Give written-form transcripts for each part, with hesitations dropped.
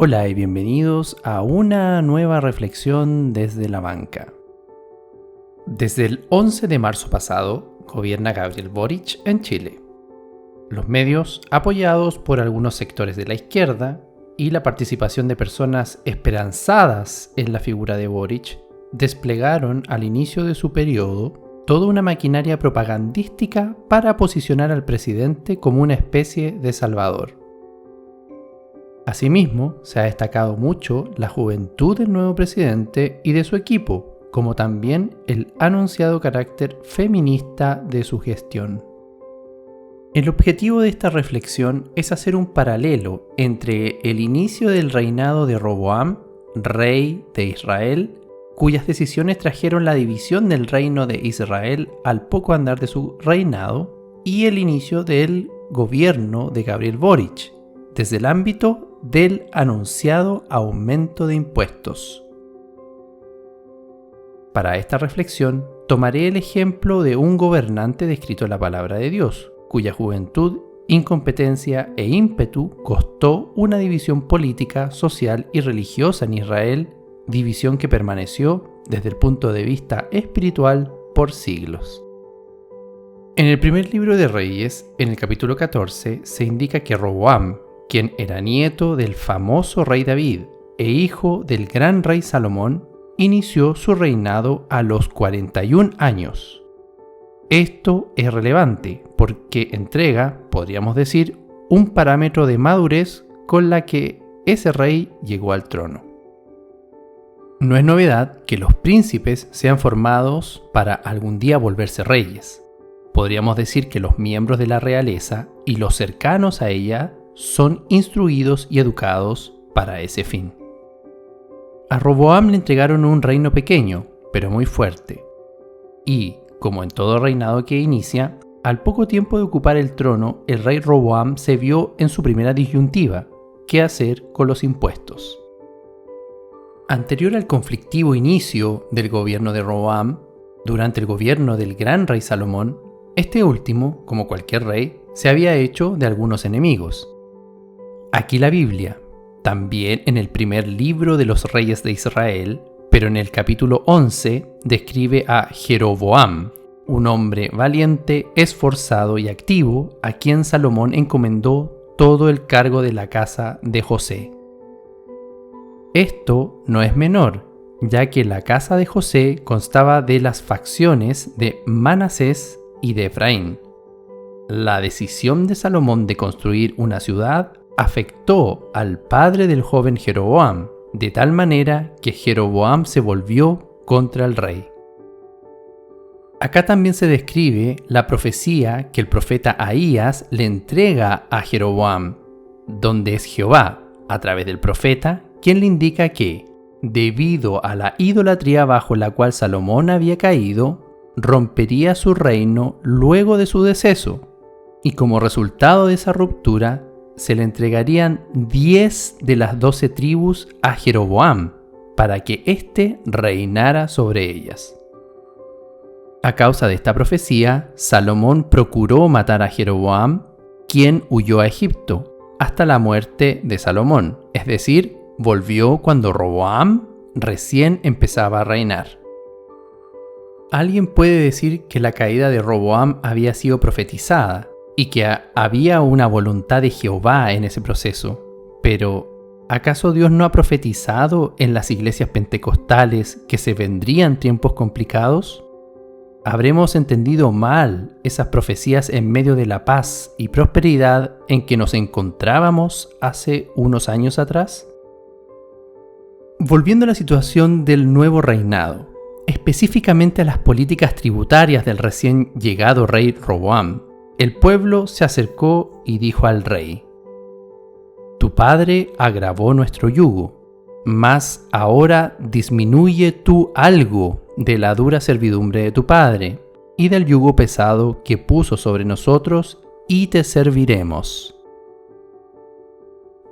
Hola y bienvenidos a una nueva reflexión desde la banca. Desde el 11 de marzo pasado, gobierna Gabriel Boric en Chile. Los medios, apoyados por algunos sectores de la izquierda y la participación de personas esperanzadas en la figura de Boric, desplegaron al inicio de su periodo toda una maquinaria propagandística para posicionar al presidente como una especie de salvador. Asimismo, se ha destacado mucho la juventud del nuevo presidente y de su equipo, como también el anunciado carácter feminista de su gestión. El objetivo de esta reflexión es hacer un paralelo entre el inicio del reinado de Roboam, rey de Israel, cuyas decisiones trajeron la división del reino de Israel al poco andar de su reinado, y el inicio del gobierno de Gabriel Boric, desde el ámbito del anunciado aumento de impuestos. Para esta reflexión, tomaré el ejemplo de un gobernante descrito en la palabra de Dios, cuya juventud, incompetencia e ímpetu costó una división política, social y religiosa en Israel, división que permaneció desde el punto de vista espiritual por siglos. En el primer libro de Reyes, en el capítulo 14, se indica que Roboam, quien era nieto del famoso rey David e hijo del gran rey Salomón, inició su reinado a los 41 años. Esto es relevante porque entrega, podríamos decir, un parámetro de madurez con la que ese rey llegó al trono. No es novedad que los príncipes sean formados para algún día volverse reyes. Podríamos decir que los miembros de la realeza y los cercanos a ella son instruidos y educados para ese fin. A Roboam le entregaron un reino pequeño, pero muy fuerte. Y, como en todo reinado que inicia, al poco tiempo de ocupar el trono, el rey Roboam se vio en su primera disyuntiva: ¿qué hacer con los impuestos? Anterior al conflictivo inicio del gobierno de Roboam, durante el gobierno del gran rey Salomón, este último, como cualquier rey, se había hecho de algunos enemigos. Aquí la Biblia, también en el primer libro de los reyes de Israel, pero en el capítulo 11, describe a Jeroboam, un hombre valiente, esforzado y activo, a quien Salomón encomendó todo el cargo de la casa de José. Esto no es menor, ya que la casa de José constaba de las facciones de Manasés y de Efraín. La decisión de Salomón de construir una ciudad afectó al padre del joven Jeroboam, de tal manera que Jeroboam se volvió contra el rey. Acá también se describe la profecía que el profeta Ahías le entrega a Jeroboam, donde es Jehová, a través del profeta, quien le indica que, debido a la idolatría bajo la cual Salomón había caído, rompería su reino luego de su deceso, y como resultado de esa ruptura, se le entregarían 10 de las 12 tribus a Jeroboam, para que éste reinara sobre ellas. A causa de esta profecía, Salomón procuró matar a Jeroboam, quien huyó a Egipto, hasta la muerte de Salomón, es decir, volvió cuando Roboam recién empezaba a reinar. Alguien puede decir que la caída de Roboam había sido profetizada, y que había una voluntad de Jehová en ese proceso. Pero, ¿acaso Dios no ha profetizado en las iglesias pentecostales que se vendrían tiempos complicados? ¿Habremos entendido mal esas profecías en medio de la paz y prosperidad en que nos encontrábamos hace unos años atrás? Volviendo a la situación del nuevo reinado, específicamente a las políticas tributarias del recién llegado rey Roboam, el pueblo se acercó y dijo al rey: «Tu padre agravó nuestro yugo, mas ahora disminuye tú algo de la dura servidumbre de tu padre y del yugo pesado que puso sobre nosotros, y te serviremos».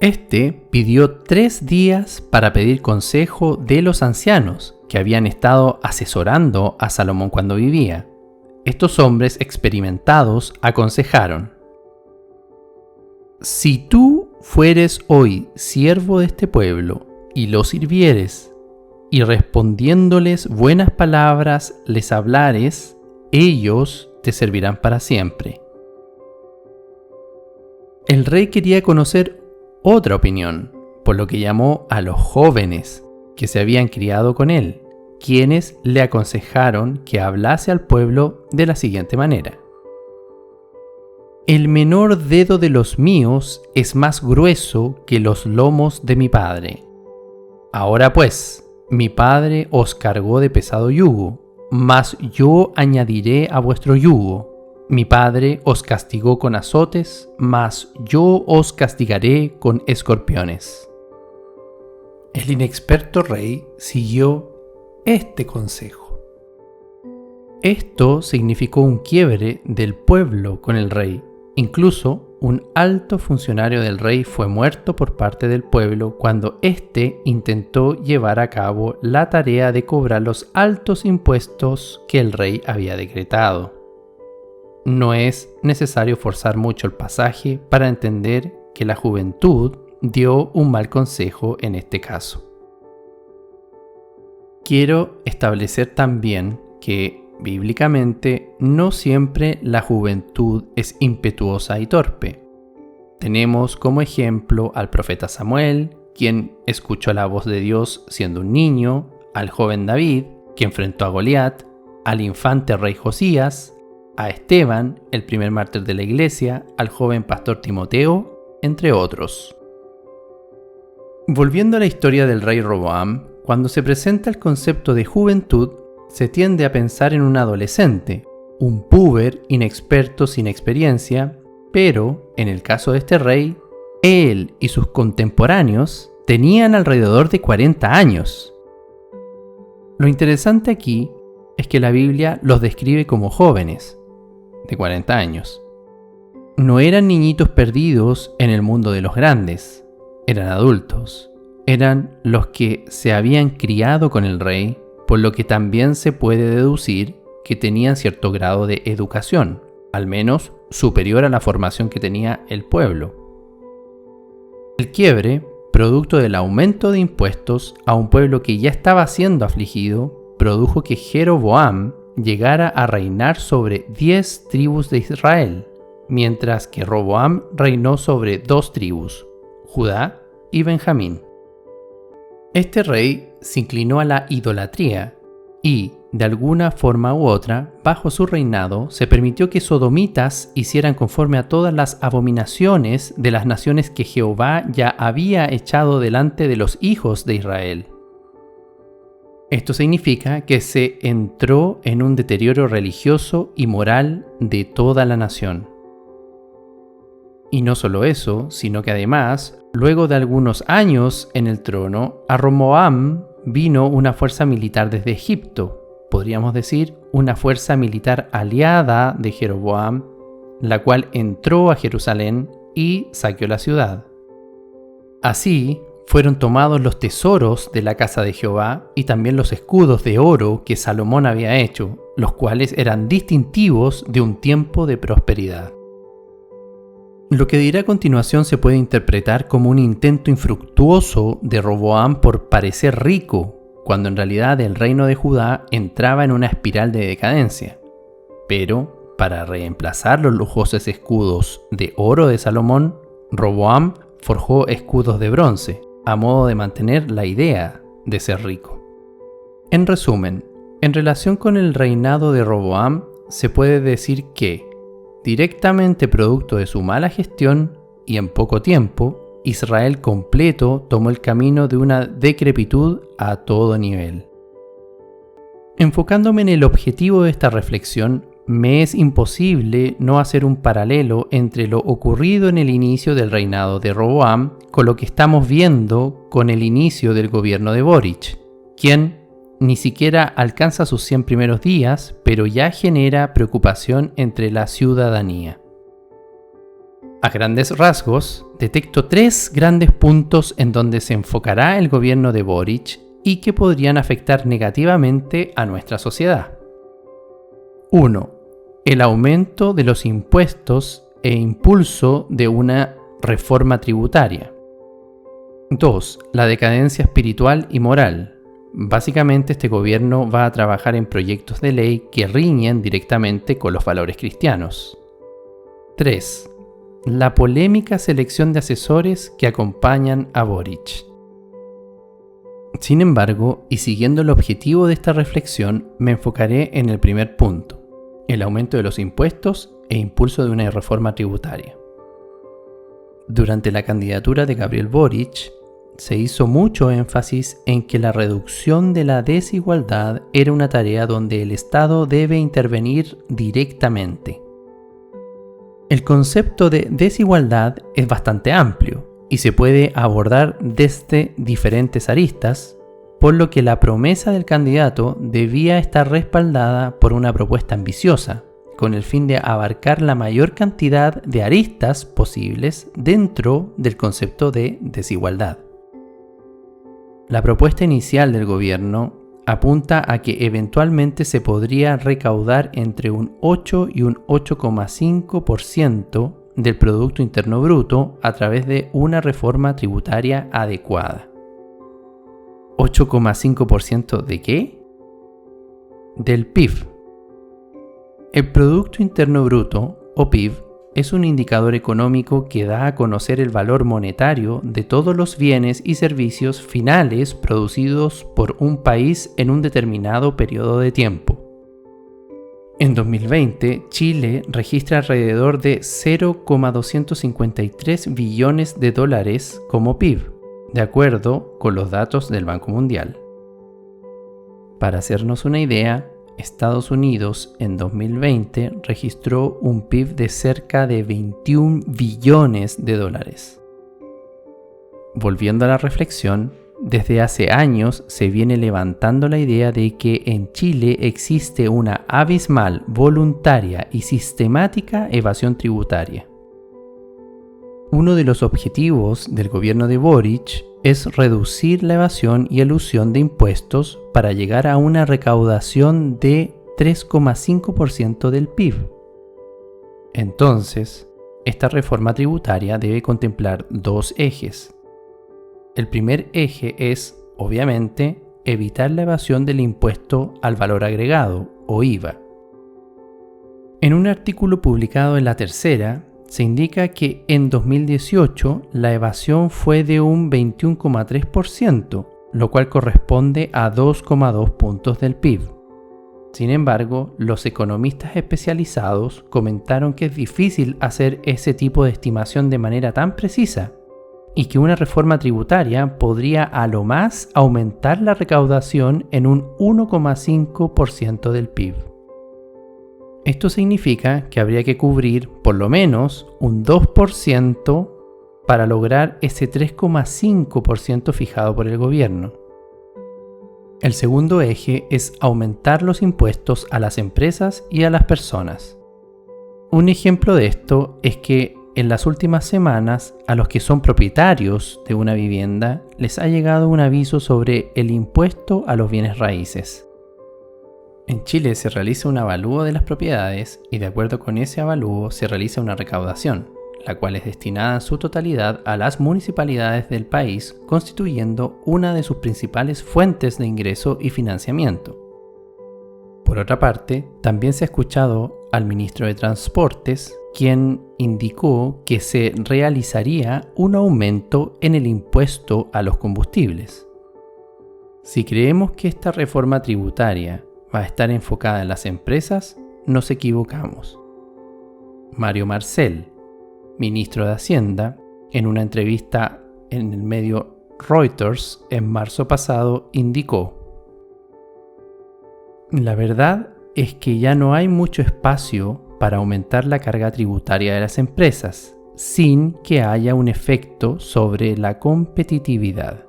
Este pidió 3 días para pedir consejo de los ancianos que habían estado asesorando a Salomón cuando vivía. Estos hombres experimentados aconsejaron: «Si tú fueres hoy siervo de este pueblo, y lo sirvieres, y respondiéndoles buenas palabras les hablares, ellos te servirán para siempre. El rey quería conocer otra opinión, por lo que llamó a los jóvenes que se habían criado con él, quienes le aconsejaron que hablase al pueblo de la siguiente manera: el menor dedo de los míos es más grueso que los lomos de mi padre. Ahora pues, mi padre os cargó de pesado yugo, mas yo añadiré a vuestro yugo. Mi padre os castigó con azotes, mas yo os castigaré con escorpiones. El inexperto rey siguió este consejo. Esto significó un quiebre del pueblo con el rey. Incluso un alto funcionario del rey fue muerto por parte del pueblo cuando éste intentó llevar a cabo la tarea de cobrar los altos impuestos que el rey había decretado. No es necesario forzar mucho el pasaje para entender que la juventud dio un mal consejo en este caso. Quiero establecer también que bíblicamente, no siempre la juventud es impetuosa y torpe. Tenemos como ejemplo al profeta Samuel, quien escuchó la voz de Dios siendo un niño, al joven David, que enfrentó a Goliat, al infante rey Josías, a Esteban, el primer mártir de la iglesia, al joven pastor Timoteo, entre otros. Volviendo a la historia del rey Roboam, cuando se presenta el concepto de juventud, se tiende a pensar en un adolescente, un púber inexperto sin experiencia, pero, en el caso de este rey, él y sus contemporáneos tenían alrededor de 40 años. Lo interesante aquí es que la Biblia los describe como jóvenes, de 40 años. No eran niñitos perdidos en el mundo de los grandes, eran adultos, eran los que se habían criado con el rey, por lo que también se puede deducir que tenían cierto grado de educación, al menos superior a la formación que tenía el pueblo. El quiebre, producto del aumento de impuestos a un pueblo que ya estaba siendo afligido, produjo que Jeroboam llegara a reinar sobre 10 tribus de Israel, mientras que Roboam reinó sobre 2 tribus, Judá y Benjamín. Este rey se inclinó a la idolatría y, de alguna forma u otra, bajo su reinado se permitió que sodomitas hicieran conforme a todas las abominaciones de las naciones que Jehová ya había echado delante de los hijos de Israel. Esto significa que se entró en un deterioro religioso y moral de toda la nación. Y no solo eso, sino que además, luego de algunos años en el trono, a Roboam vino una fuerza militar desde Egipto, podríamos decir una fuerza militar aliada de Jeroboam, la cual entró a Jerusalén y saqueó la ciudad. Así, fueron tomados los tesoros de la casa de Jehová y también los escudos de oro que Salomón había hecho, los cuales eran distintivos de un tiempo de prosperidad. Lo que diré a continuación se puede interpretar como un intento infructuoso de Roboam por parecer rico, cuando en realidad el reino de Judá entraba en una espiral de decadencia. Pero, para reemplazar los lujosos escudos de oro de Salomón, Roboam forjó escudos de bronce, a modo de mantener la idea de ser rico. En resumen, en relación con el reinado de Roboam, se puede decir que, directamente producto de su mala gestión y en poco tiempo, Israel completo tomó el camino de una decrepitud a todo nivel. Enfocándome en el objetivo de esta reflexión, me es imposible no hacer un paralelo entre lo ocurrido en el inicio del reinado de Roboam con lo que estamos viendo con el inicio del gobierno de Boric, quien ni siquiera alcanza sus 100 primeros días, pero ya genera preocupación entre la ciudadanía. A grandes rasgos, detecto 3 grandes puntos en donde se enfocará el gobierno de Boric y que podrían afectar negativamente a nuestra sociedad. 1. El aumento de los impuestos e impulso de una reforma tributaria. 2. La decadencia espiritual y moral. Básicamente, este gobierno va a trabajar en proyectos de ley que riñen directamente con los valores cristianos. 3. La polémica selección de asesores que acompañan a Boric. Sin embargo, y siguiendo el objetivo de esta reflexión, me enfocaré en el primer punto, el aumento de los impuestos e impulso de una reforma tributaria. Durante la candidatura de Gabriel Boric, se hizo mucho énfasis en que la reducción de la desigualdad era una tarea donde el Estado debe intervenir directamente. El concepto de desigualdad es bastante amplio y se puede abordar desde diferentes aristas, por lo que la promesa del candidato debía estar respaldada por una propuesta ambiciosa, con el fin de abarcar la mayor cantidad de aristas posibles dentro del concepto de desigualdad. La propuesta inicial del gobierno apunta a que eventualmente se podría recaudar entre un 8 y un 8,5% del Producto Interno Bruto a través de una reforma tributaria adecuada. ¿8,5% de qué? Del PIB. El Producto Interno Bruto, o PIB, es un indicador económico que da a conocer el valor monetario de todos los bienes y servicios finales producidos por un país en un determinado periodo de tiempo. En 2020, Chile registra alrededor de 0,253 billones de dólares como PIB, de acuerdo con los datos del Banco Mundial. Para hacernos una idea, Estados Unidos en 2020 registró un PIB de cerca de 21 billones de dólares. Volviendo a la reflexión, desde hace años se viene levantando la idea de que en Chile existe una abismal, voluntaria y sistemática evasión tributaria. Uno de los objetivos del gobierno de Boric es reducir la evasión y elusión de impuestos para llegar a una recaudación de 3,5% del PIB. Entonces, esta reforma tributaria debe contemplar dos ejes. El primer eje es, obviamente, evitar la evasión del impuesto al valor agregado, o IVA. En un artículo publicado en La Tercera, se indica que en 2018 la evasión fue de un 21,3%, lo cual corresponde a 2,2 puntos del PIB. Sin embargo, los economistas especializados comentaron que es difícil hacer ese tipo de estimación de manera tan precisa y que una reforma tributaria podría a lo más aumentar la recaudación en un 1,5% del PIB. Esto significa que habría que cubrir por lo menos un 2% para lograr ese 3,5% fijado por el gobierno. El segundo eje es aumentar los impuestos a las empresas y a las personas. Un ejemplo de esto es que en las últimas semanas a los que son propietarios de una vivienda les ha llegado un aviso sobre el impuesto a los bienes raíces. En Chile se realiza un avalúo de las propiedades y de acuerdo con ese avalúo se realiza una recaudación, la cual es destinada en su totalidad a las municipalidades del país, constituyendo una de sus principales fuentes de ingreso y financiamiento. Por otra parte, también se ha escuchado al ministro de Transportes, quien indicó que se realizaría un aumento en el impuesto a los combustibles. Si creemos que esta reforma tributaria va a estar enfocada en las empresas, nos equivocamos. Mario Marcel, ministro de Hacienda, en una entrevista en el medio Reuters en marzo pasado, indicó: la verdad es que ya no hay mucho espacio para aumentar la carga tributaria de las empresas, sin que haya un efecto sobre la competitividad.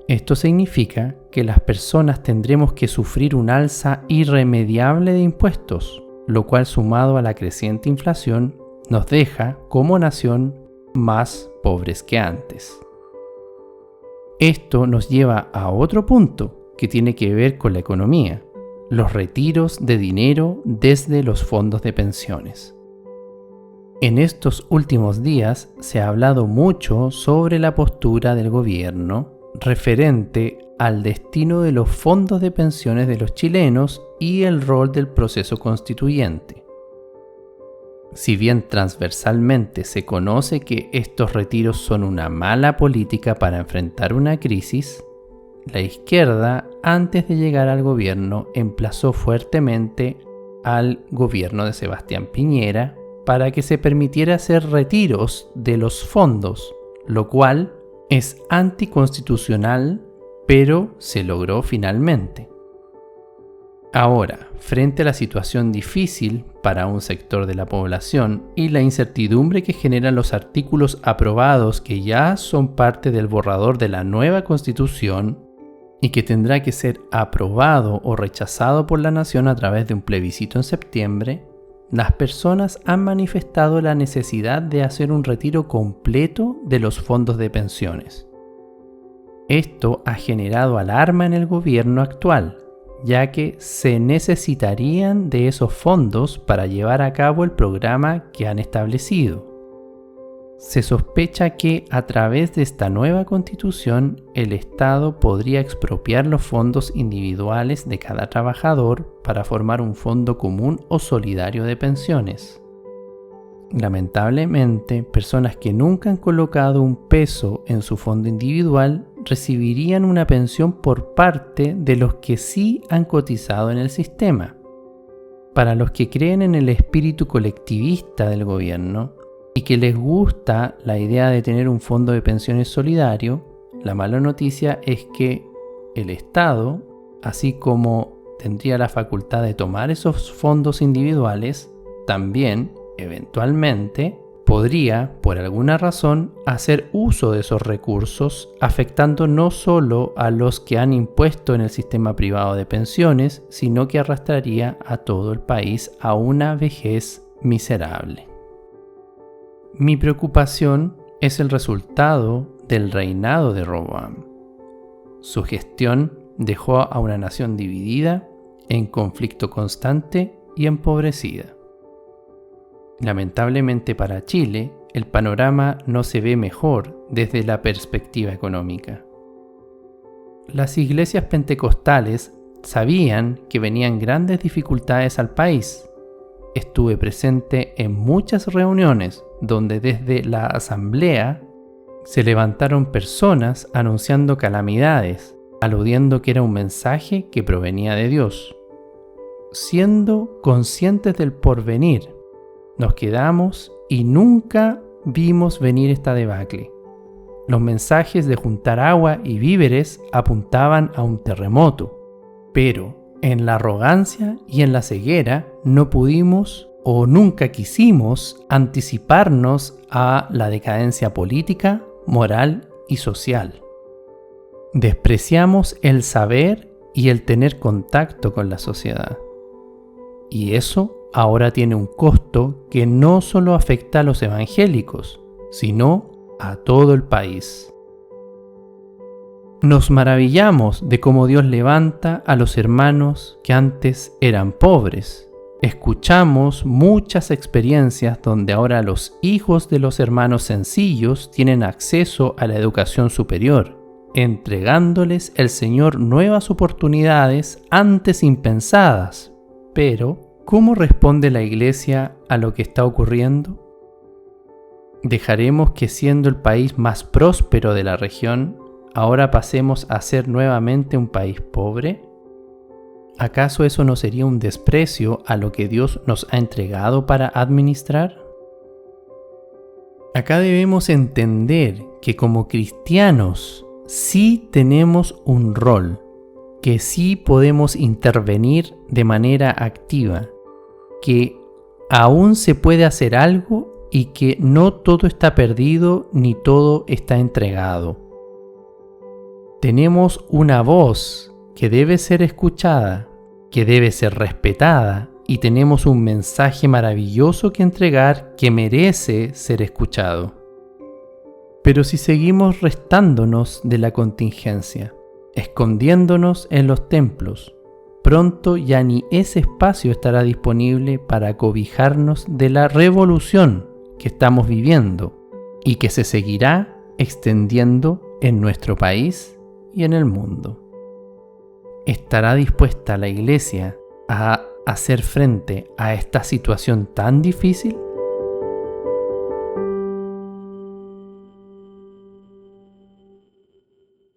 Esto significa que las personas tendremos que sufrir un alza irremediable de impuestos, lo cual sumado a la creciente inflación nos deja como nación más pobres que antes. Esto nos lleva a otro punto que tiene que ver con la economía, los retiros de dinero desde los fondos de pensiones. En estos últimos días se ha hablado mucho sobre la postura del gobierno referente al destino de los fondos de pensiones de los chilenos y el rol del proceso constituyente. Si bien transversalmente se conoce que estos retiros son una mala política para enfrentar una crisis, la izquierda, antes de llegar al gobierno, emplazó fuertemente al gobierno de Sebastián Piñera para que se permitiera hacer retiros de los fondos, lo cual es anticonstitucional, pero se logró finalmente. Ahora, frente a la situación difícil para un sector de la población y la incertidumbre que generan los artículos aprobados que ya son parte del borrador de la nueva Constitución y que tendrá que ser aprobado o rechazado por la nación a través de un plebiscito en septiembre, las personas han manifestado la necesidad de hacer un retiro completo de los fondos de pensiones. Esto ha generado alarma en el gobierno actual, ya que se necesitarían de esos fondos para llevar a cabo el programa que han establecido. Se sospecha que a través de esta nueva constitución el Estado podría expropiar los fondos individuales de cada trabajador para formar un fondo común o solidario de pensiones. Lamentablemente, personas que nunca han colocado un peso en su fondo individual recibirían una pensión por parte de los que sí han cotizado en el sistema. Para los que creen en el espíritu colectivista del gobierno y que les gusta la idea de tener un fondo de pensiones solidario, la mala noticia es que el Estado, así como tendría la facultad de tomar esos fondos individuales, también, eventualmente, podría, por alguna razón, hacer uso de esos recursos, afectando no solo a los que han impuesto en el sistema privado de pensiones, sino que arrastraría a todo el país a una vejez miserable. Mi preocupación es el resultado del reinado de Roboam. Su gestión dejó a una nación dividida, en conflicto constante y empobrecida. Lamentablemente para Chile, el panorama no se ve mejor desde la perspectiva económica. Las iglesias pentecostales sabían que venían grandes dificultades al país. Estuve presente en muchas reuniones donde desde la asamblea se levantaron personas anunciando calamidades, aludiendo que era un mensaje que provenía de Dios. Siendo conscientes del porvenir, nos quedamos y nunca vimos venir esta debacle. Los mensajes de juntar agua y víveres apuntaban a un terremoto, pero en la arrogancia y en la ceguera no pudimos o nunca quisimos anticiparnos a la decadencia política, moral y social. Despreciamos el saber y el tener contacto con la sociedad. Y eso ahora tiene un costo que no solo afecta a los evangélicos, sino a todo el país. Nos maravillamos de cómo Dios levanta a los hermanos que antes eran pobres. Escuchamos muchas experiencias donde ahora los hijos de los hermanos sencillos tienen acceso a la educación superior, entregándoles el Señor nuevas oportunidades antes impensadas. Pero, ¿cómo responde la Iglesia a lo que está ocurriendo? ¿Dejaremos que siendo el país más próspero de la región, ahora pasemos a ser nuevamente un país pobre? ¿Acaso eso no sería un desprecio a lo que Dios nos ha entregado para administrar? Acá debemos entender que como cristianos sí tenemos un rol, que sí podemos intervenir de manera activa, que aún se puede hacer algo y que no todo está perdido ni todo está entregado. Tenemos una voz que debe ser escuchada, que debe ser respetada, y tenemos un mensaje maravilloso que entregar que merece ser escuchado. Pero si seguimos restándonos de la contingencia, escondiéndonos en los templos, pronto ya ni ese espacio estará disponible para cobijarnos de la revolución que estamos viviendo y que se seguirá extendiendo en nuestro país y en el mundo. ¿Estará dispuesta la Iglesia a hacer frente a esta situación tan difícil?